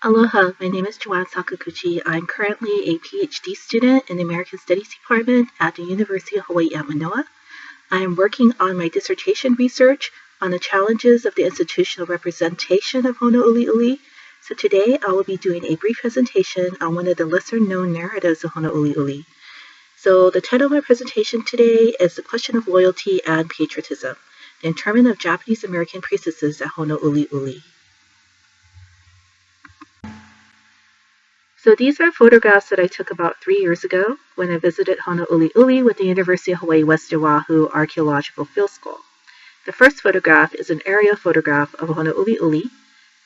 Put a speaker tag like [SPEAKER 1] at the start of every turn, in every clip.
[SPEAKER 1] Aloha, my name is Ann Sakaguchi. I'm currently a PhD student in the American Studies Department at the University of Hawaii at Mānoa. I am working on my dissertation research on the challenges of the institutional representation of Honouliuli. So today I will be doing a brief presentation on one of the lesser-known narratives of Honouliuli. So the title of my presentation today is The Question of Loyalty and Patriotism, the Internment of Japanese American Priestesses at Honouliuli. So these are photographs that I took about 3 years ago when I visited Honouliuli with the University of Hawaii West Oahu Archaeological Field School. The first photograph is an aerial photograph of Honouliuli.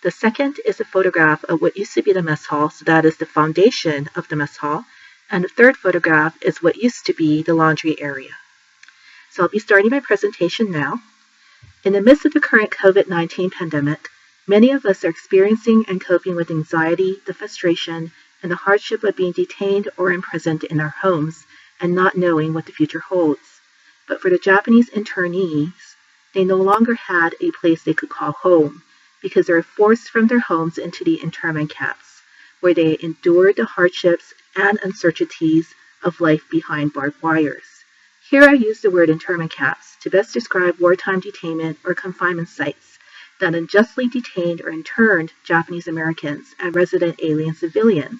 [SPEAKER 1] The second is a photograph of what used to be the mess hall, so that is the foundation of the mess hall. And the third photograph is what used to be the laundry area. So I'll be starting my presentation now. In the midst of the current COVID-19 pandemic, many of us are experiencing and coping with anxiety, the frustration, and the hardship of being detained or imprisoned in our homes and not knowing what the future holds. But for the Japanese internees, they no longer had a place they could call home because they were forced from their homes into the internment camps, where they endured the hardships and uncertainties of life behind barbed wires. Here I use the word internment camps to best describe wartime detainment or confinement sites that unjustly detained or interned Japanese Americans and resident alien civilians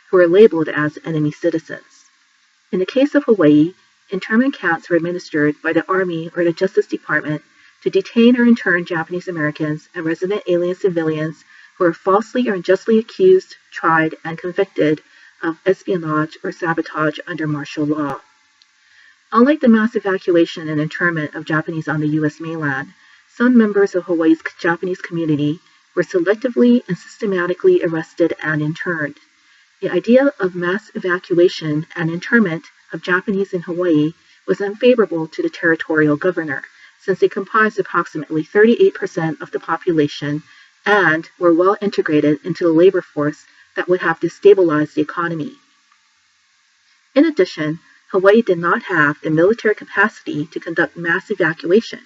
[SPEAKER 1] who are labeled as enemy citizens. In the case of Hawaii, internment camps were administered by the Army or the Justice Department to detain or intern Japanese Americans and resident alien civilians who are falsely or unjustly accused, tried, and convicted of espionage or sabotage under martial law. Unlike the mass evacuation and internment of Japanese on the U.S. mainland, some members of Hawaii's Japanese community were selectively and systematically arrested and interned. The idea of mass evacuation and internment of Japanese in Hawaii was unfavorable to the territorial governor, since they comprised approximately 38% of the population and were well integrated into the labor force that would have destabilized the economy. In addition, Hawaii did not have the military capacity to conduct mass evacuation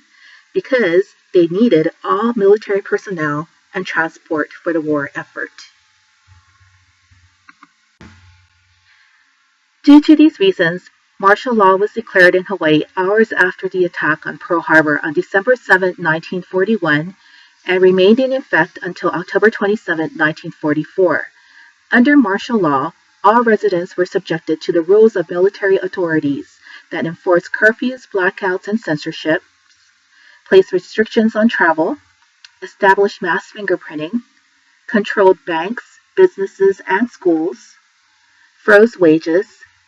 [SPEAKER 1] because they needed all military personnel and transport for the war effort. Due to these reasons, martial law was declared in Hawaii hours after the attack on Pearl Harbor on December 7, 1941, and remained in effect until October 27, 1944. Under martial law, all residents were subjected to the rules of military authorities that enforced curfews, blackouts, and censorship, placed restrictions on travel, established mass fingerprinting, controlled banks, businesses, and schools, froze wages,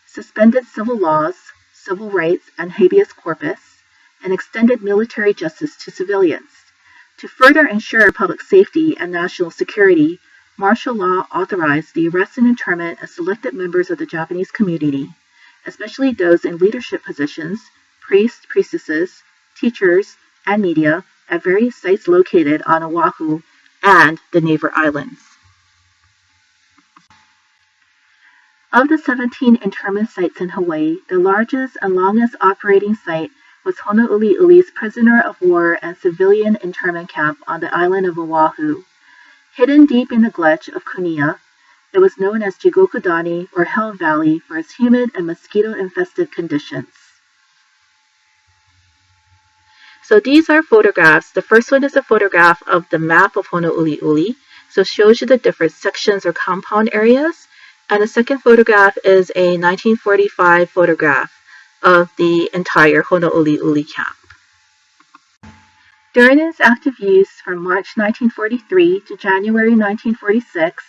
[SPEAKER 1] suspended civil laws, civil rights, and habeas corpus, and extended military justice to civilians. To further ensure public safety and national security, martial law authorized the arrest and internment of selected members of the Japanese community, especially those in leadership positions, priests, priestesses, teachers, and media at various sites located on Oahu and the neighbor islands. Of the 17 internment sites in Hawaii, the largest and longest operating site was Honouliuli's prisoner of war and civilian internment camp on the island of Oahu. Hidden deep in the gulch of Kunia, it was known as Jigokudani or Hell Valley for its humid and mosquito-infested conditions. So these are photographs. The first one is a photograph of the map of Honouliuli. So it shows you the different sections or compound areas. And the second photograph is a 1945 photograph of the entire Honouliuli camp. During its active use from March 1943 to January 1946,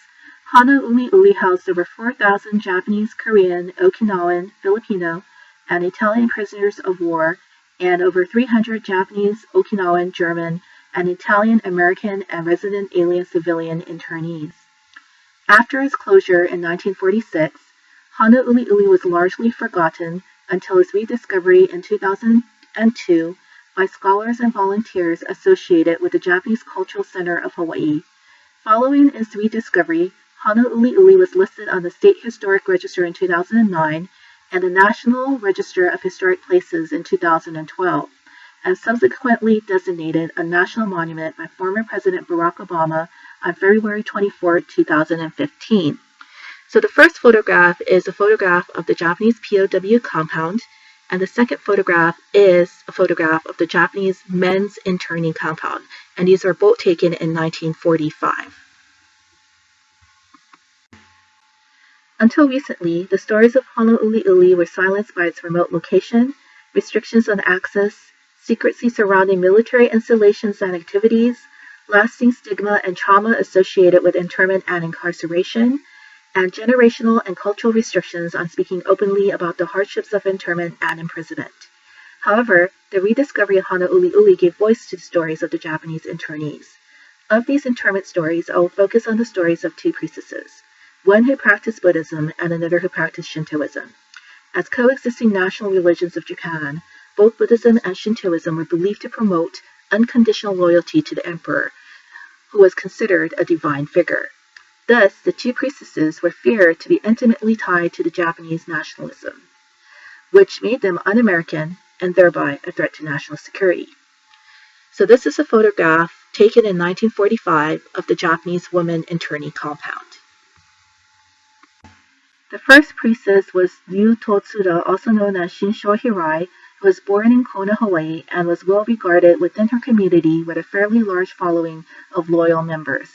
[SPEAKER 1] Honouliuli housed over 4,000 Japanese, Korean, Okinawan, Filipino, and Italian prisoners of war, and over 300 Japanese, Okinawan, German, and Italian, American, and resident alien civilian internees. After its closure in 1946, Honouliuli was largely forgotten until its rediscovery in 2002 by scholars and volunteers associated with the Japanese Cultural Center of Hawaii. Following its rediscovery, Honouliuli was listed on the State Historic Register in 2009 and the National Register of Historic Places in 2012, and subsequently designated a national monument by former President Barack Obama on February 24, 2015. So the first photograph is a photograph of the Japanese POW compound, and the second photograph is a photograph of the Japanese men's interning compound, and these were both taken in 1945. Until recently, the stories of Honouliuli were silenced by its remote location, restrictions on access, secrecy surrounding military installations and activities, lasting stigma and trauma associated with internment and incarceration, and generational and cultural restrictions on speaking openly about the hardships of internment and imprisonment. However, the rediscovery of Honouliuli gave voice to the stories of the Japanese internees. Of these internment stories, I will focus on the stories of two priestesses, one who practiced Buddhism and another who practiced Shintoism. As coexisting national religions of Japan, both Buddhism and Shintoism were believed to promote unconditional loyalty to the emperor, who was considered a divine figure. Thus, the two priestesses were feared to be intimately tied to the Japanese nationalism, which made them un-American and thereby a threat to national security. So this is a photograph taken in 1945 of the Japanese woman internee compound. The first priestess was Ryuto Tsuda, also known as Shinsho Hirai, who was born in Kona, Hawaii, and was well regarded within her community with a fairly large following of loyal members.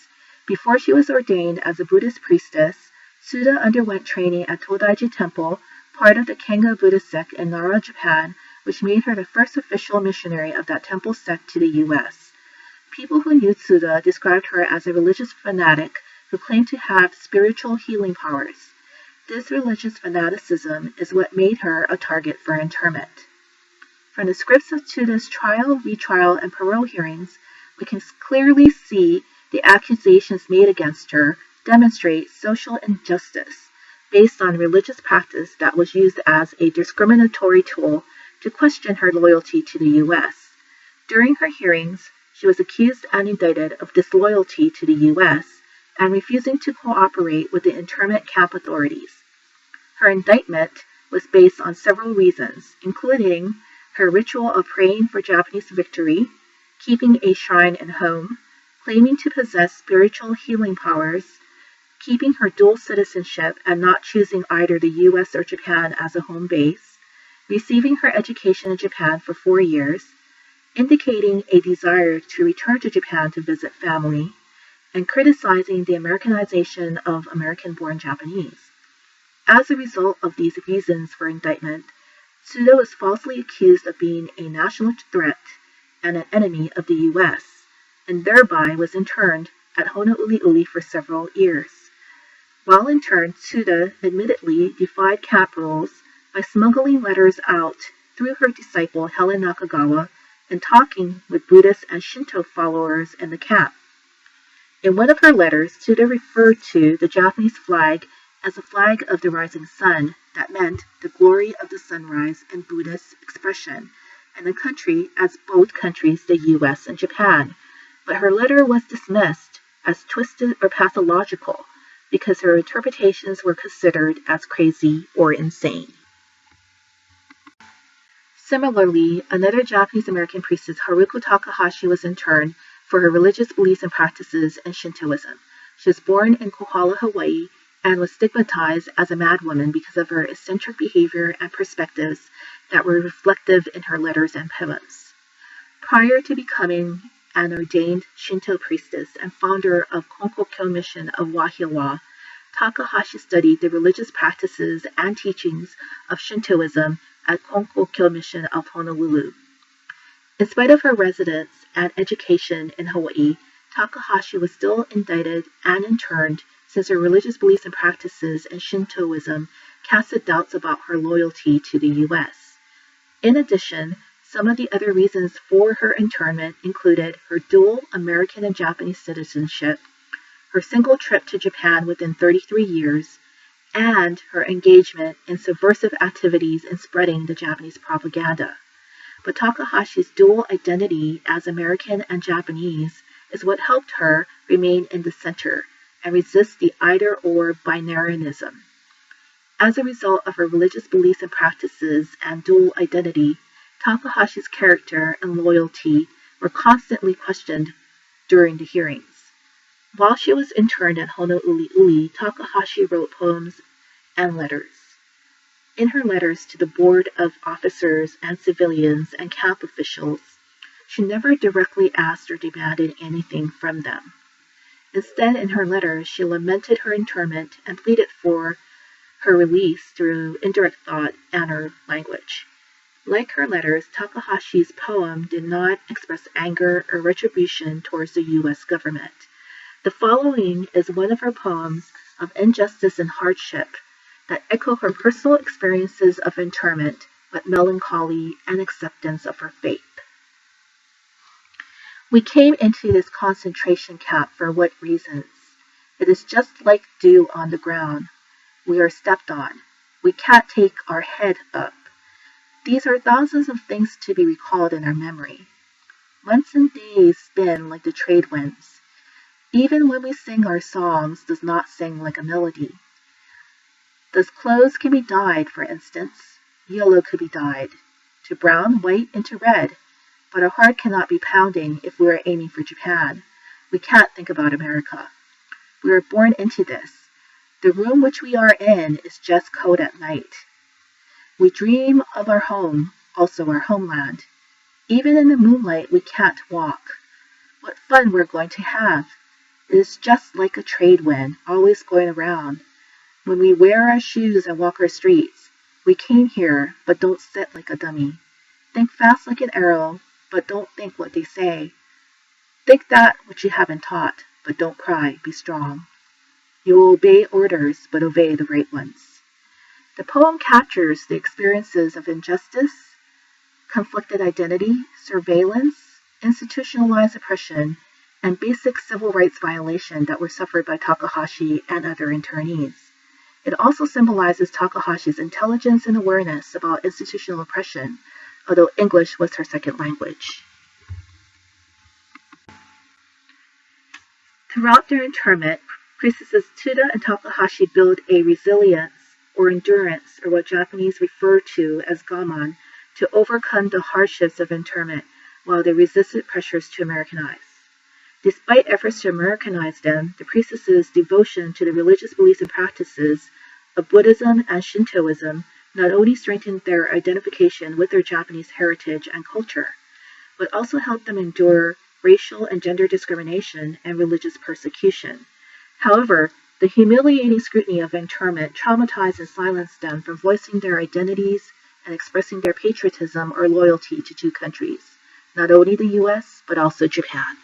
[SPEAKER 1] Before she was ordained as a Buddhist priestess, Tsuda underwent training at TODAIJI Temple, part of the KEGON Buddhist sect in Nara, Japan, which made her the first official missionary of that temple sect to the U.S. People who knew Tsuda described her as a religious fanatic who claimed to have spiritual healing powers. This religious fanaticism is what made her a target for internment. From the scripts of Tsuda's trial, retrial, and parole hearings, we can clearly see the accusations made against her demonstrate social injustice based on religious practice that was used as a discriminatory tool to question her loyalty to the U.S. During her hearings, she was accused and indicted of disloyalty to the U.S. and refusing to cooperate with the internment camp authorities. Her indictment was based on several reasons, including her ritual of praying for Japanese victory, keeping a shrine in home, claiming to possess spiritual healing powers, keeping her dual citizenship and not choosing either the U.S. or Japan as a home base, receiving her education in Japan for 4 years, indicating a desire to return to Japan to visit family, and criticizing the Americanization of American-born Japanese. As a result of these reasons for indictment, Tsuda was falsely accused of being a national threat and an enemy of the U.S., and thereby was interned at Honouliuli for several years. While interned, Tsuda admittedly defied camp rules by smuggling letters out through her disciple Helen Nakagawa and talking with Buddhist and Shinto followers in the camp. In one of her letters, Tsuda referred to the Japanese flag as a flag of the rising sun that meant the glory of the sunrise in Buddhist expression, and the country as both countries, the U.S. and Japan. But her letter was dismissed as twisted or pathological because her interpretations were considered as crazy or insane. Similarly, another Japanese-American priestess, Haruko Takahashi, was interned for her religious beliefs and practices in Shintoism. She was born in Kohala, Hawaii, and was stigmatized as a madwoman because of her eccentric behavior and perspectives that were reflective in her letters and poems. Prior to becoming an ordained Shinto priestess and founder of KONKO mission of WAHIAWA, Takahashi studied the religious practices and teachings of Shintoism at KONKO mission of Honolulu. In spite of her residence and education in Hawaii, Takahashi was still indicted and interned since her religious beliefs and practices in Shintoism casted doubts about her loyalty to the U.S. In addition, some of the other reasons for her internment included her dual American and Japanese citizenship, her single trip to Japan within 33 years, and her engagement in subversive activities in spreading the Japanese propaganda. But Takahashi's dual identity as American and Japanese is what helped her remain in the center and resist the either-or binarianism. As a result of her religious beliefs and practices and dual identity, Takahashi's character and loyalty were constantly questioned during the hearings. While she was interned at Honouliuli, Takahashi wrote poems and letters. In her letters to the board of officers and civilians and camp officials, she never directly asked or demanded anything from them. Instead, in her letters, she lamented her internment and pleaded for her release through indirect thought and her language. Like her letters, Takahashi's poem did not express anger or retribution towards the U.S. government. The following is one of her poems of injustice and hardship that echo her personal experiences of internment with melancholy and acceptance of her fate. We came into this concentration camp for what reasons? It is just like dew on the ground. We are stepped on. We can't take our head up. These are thousands of things to be recalled in our memory. Months and days spin like the trade winds. Even when we sing our songs does not sing like a melody. Thus clothes can be dyed, for instance. Yellow could be dyed to brown, white, into red. But our heart cannot be pounding if we are aiming for Japan. We can't think about America. We are born into this. The room which we are in is just cold at night. We dream of our home, also our homeland. Even in the moonlight, we can't walk. What fun we're going to have. It is just like a trade wind, always going around. When we wear our shoes and walk our streets, we came here, but don't sit like a dummy. Think fast like an arrow, but don't think what they say. Think that which you haven't taught, but don't cry, be strong. You will obey orders, but obey the right ones. The poem captures the experiences of injustice, conflicted identity, surveillance, institutionalized oppression, and basic civil rights violation that were suffered by Takahashi and other internees. It also symbolizes Takahashi's intelligence and awareness about institutional oppression, although English was her second language. Throughout their internment, Priestesses Tsuda and Takahashi build a resilience or endurance, or what Japanese refer to as gaman, to overcome the hardships of internment while they resisted pressures to Americanize. Despite efforts to Americanize them, the priestesses' devotion to the religious beliefs and practices of Buddhism and Shintoism not only strengthened their identification with their Japanese heritage and culture, but also helped them endure racial and gender discrimination and religious persecution. However, the humiliating scrutiny of internment traumatized and silenced them from voicing their identities and expressing their patriotism or loyalty to two countries, not only the U.S., but also Japan.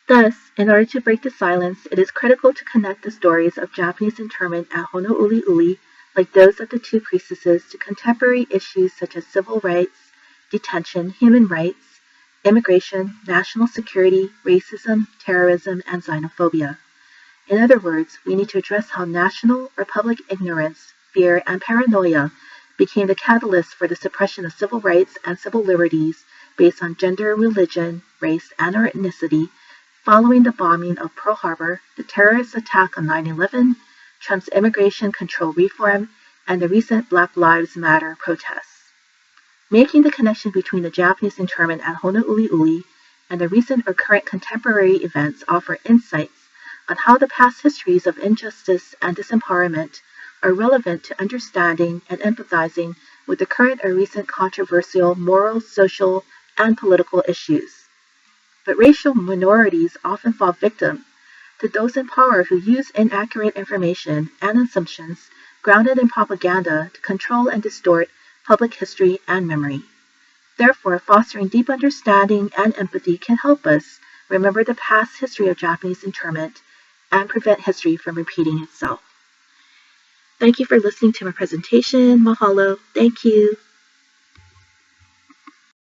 [SPEAKER 1] Thus, in order to break the silence, it is critical to connect the stories of Japanese internment at Honouliuli, like those of the two priestesses, to contemporary issues such as civil rights, detention, human rights, immigration, national security, racism, terrorism, and xenophobia. In other words, we need to address how national or public ignorance, fear, and paranoia became the catalyst for the suppression of civil rights and civil liberties based on gender, religion, race, and or ethnicity, following the bombing of Pearl Harbor, the terrorist attack on 9/11, Trump's immigration control reform, and the recent Black Lives Matter protests. Making the connection between the Japanese internment at Honouliuli and the recent or current contemporary events offer insights on how the past histories of injustice and disempowerment are relevant to understanding and empathizing with the current or recent controversial moral, social, and political issues. But racial minorities often fall victim to those in power who use inaccurate information and assumptions grounded in propaganda to control and distort public history and memory. Therefore, fostering deep understanding and empathy can help us remember the past history of Japanese internment and prevent history from repeating itself. Thank you for listening to my presentation. Mahalo. Thank you.